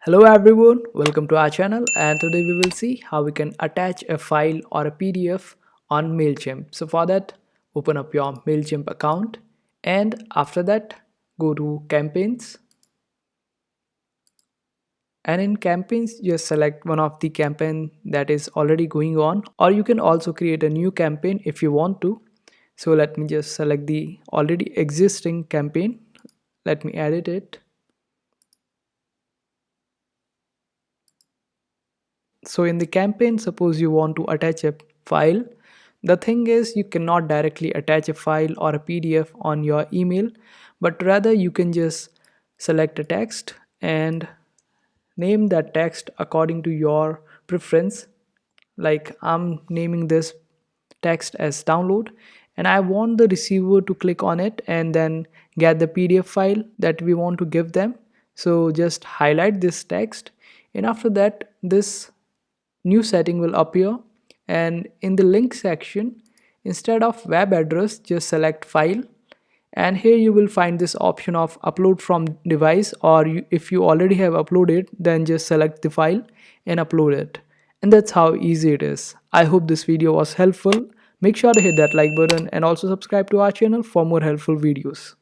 Hello everyone, welcome to our channel, and today we will see how we can attach a file or a PDF on Mailchimp. So for that, open up your Mailchimp account, and after that go to campaigns, and in campaigns just select one of the campaign that is already going on, or you can also create a new campaign if you want to. So let me just select the already existing campaign. Let me edit it. So in the campaign, suppose you want to attach a file. The thing is, you cannot directly attach a file or a PDF on your email, but rather you can just select a text and name that text according to your preference. Like I'm naming this text as download, and I want the receiver to click on it and then get the PDF file that we want to give them. So just highlight this text, and after that this new setting will appear, and in the link section, instead of web address, just select file, and here you will find this option of upload from device, or if you already have uploaded, then just select the file and upload it. And that's how easy it is. I hope this video was helpful. Make sure to hit that like button and also subscribe to our channel for more helpful videos.